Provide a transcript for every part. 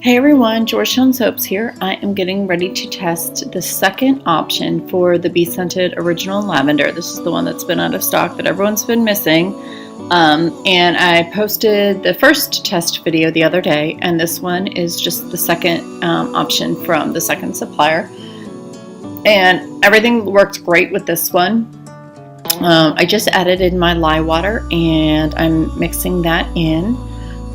Hey everyone, Georgetown Soaps here. I am getting ready to test the second option for the BeScented Original Lavender. This is the one that's been out of stock that everyone's been missing. And I posted the first test video the other day, and this one is just the second option from the second supplier. And everything worked great with this one. I just added in my lye water and I'm mixing that in.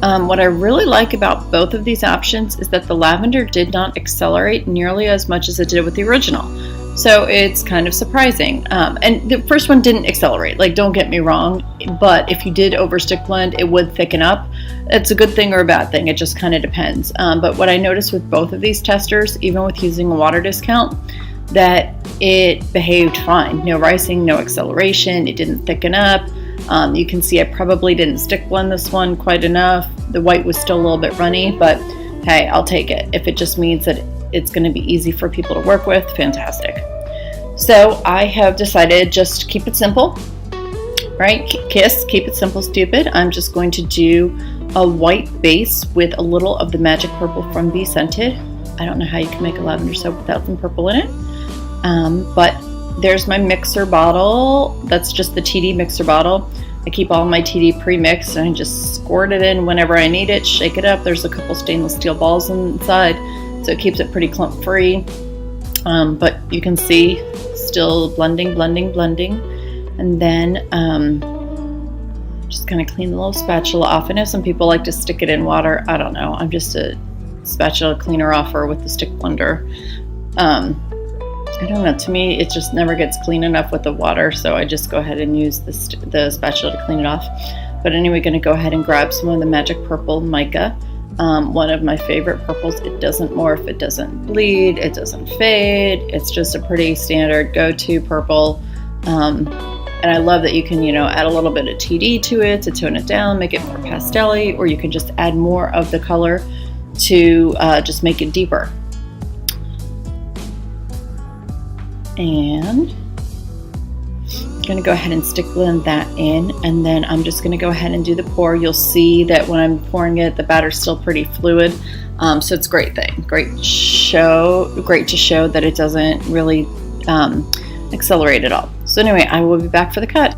What I really like about both of these options is that the lavender did not accelerate nearly as much as it did with the original. So it's kind of surprising. And the first one didn't accelerate, like don't get me wrong, but if you did overstick blend, it would thicken up. It's a good thing or a bad thing, it just kind of depends. But what I noticed with both of these testers, even with using a water discount, that it behaved fine. No rising, no acceleration, it didn't thicken up. You can see I probably didn't stick blend this one quite enough. The white was still a little bit runny, but hey, I'll take it. If it just means that it's going to be easy for people to work with, fantastic. So I have decided just keep it simple, right? Keep it simple, stupid. I'm just going to do a white base with a little of the magic purple from BeScented. I don't know how you can make a lavender soap without some purple in it, but there's my mixer bottle. That's just the TD mixer bottle. I keep all my TD pre-mixed and I just squirt it in whenever I need it, shake it up. There's a couple stainless steel balls inside, so it keeps it pretty clump free. But you can see still blending. And then just kind of clean the little spatula off. I know some people like to stick it in water. I don't know. I'm just a spatula cleaner offer with the stick blender. I don't know, to me it just never gets clean enough with the water, so I just go ahead and use the spatula to clean it off. But anyway, going to go ahead and grab some of the magic purple mica, one of my favorite purples. It doesn't morph, it doesn't bleed, it doesn't fade. It's just a pretty standard go-to purple, and I love that you can, add a little bit of TD to it to tone it down, make it more pastel-y, or you can just add more of the color to just make it deeper. And I'm going to go ahead and stick blend that in, and then I'm just going to go ahead and do the pour. You'll see that when I'm pouring it, the batter's still pretty fluid, so it's a great thing. Great to show that it doesn't really accelerate at all. So anyway, I will be back for the cut.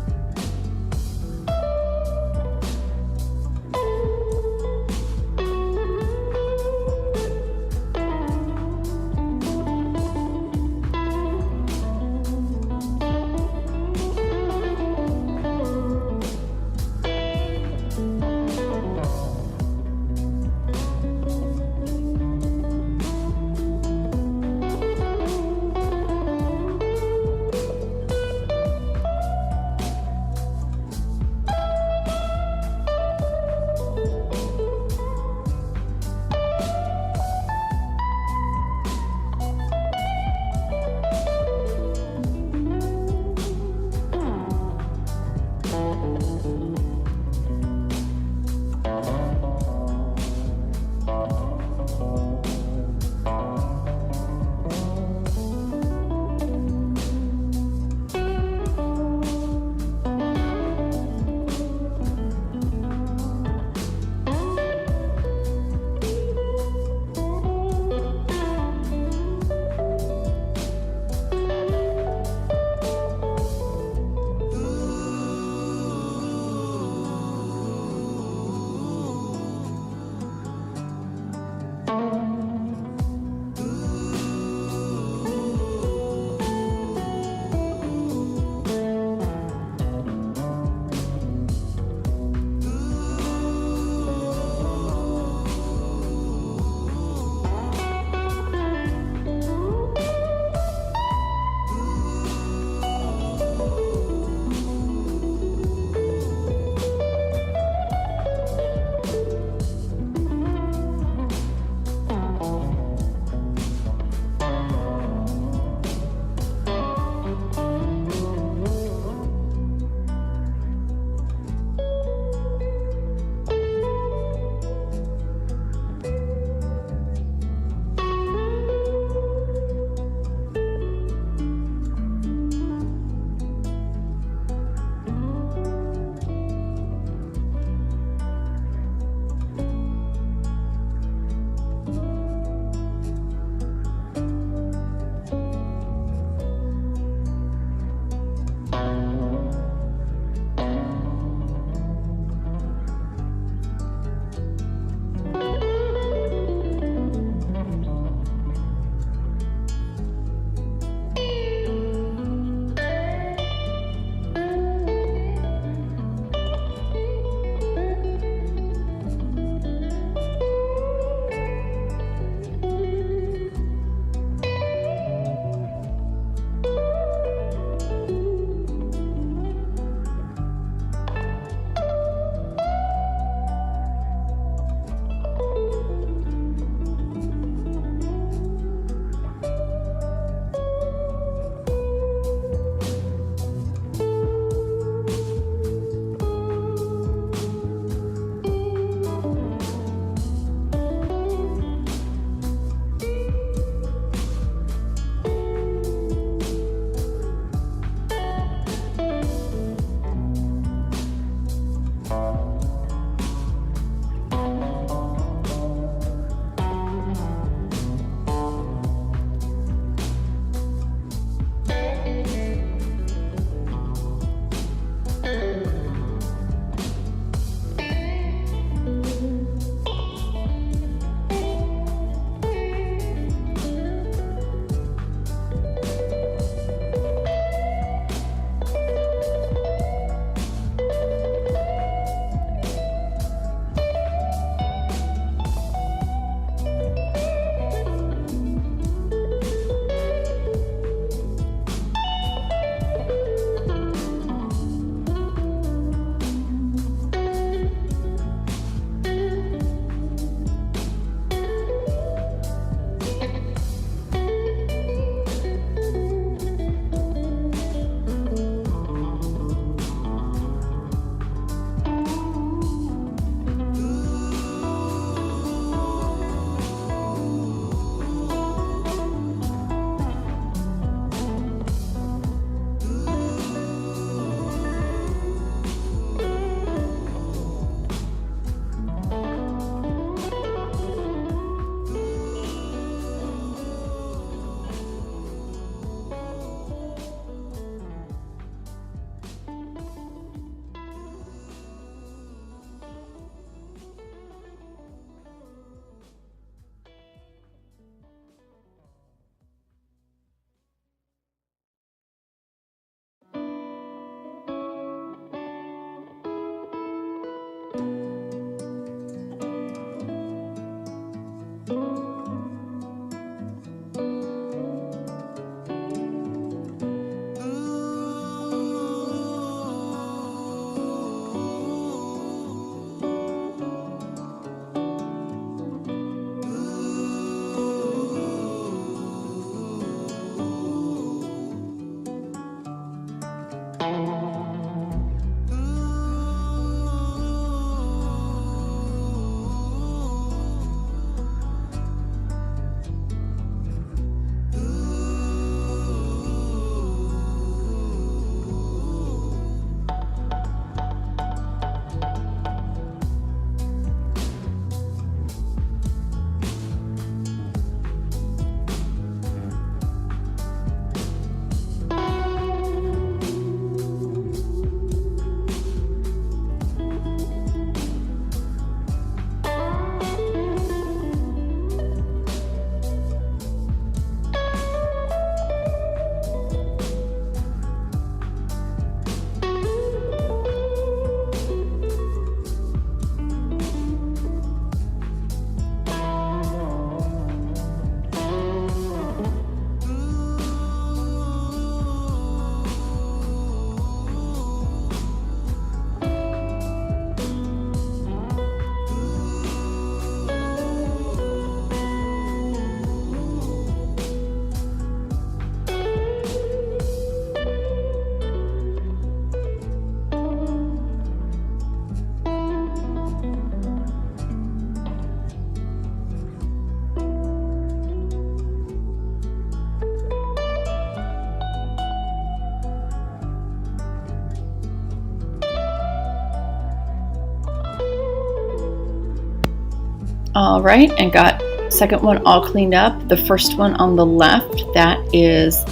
All right, and got second one all cleaned up. The first one on the left, that is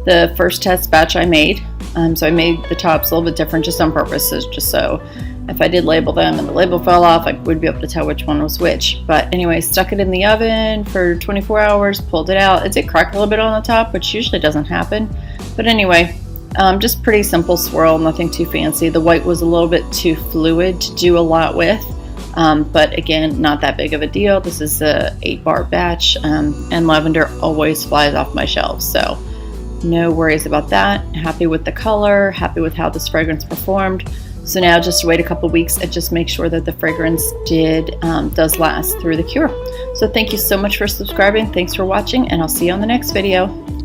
the first test batch I made. So I made the tops a little bit different just on purpose, just so if I did label them and the label fell off, I would be able to tell which one was which. But anyway, stuck it in the oven for 24 hours, pulled it out. It did crack a little bit on the top, which usually doesn't happen. But anyway, just pretty simple swirl, nothing too fancy. The white was a little bit too fluid to do a lot with. But again, not that big of a deal. This is a 8-bar batch, and lavender always flies off my shelves, so no worries about that. Happy with the color, happy with how this fragrance performed. So now just wait a couple weeks and just make sure that the fragrance does last through the cure. So thank you so much for subscribing. Thanks for watching, and I'll see you on the next video.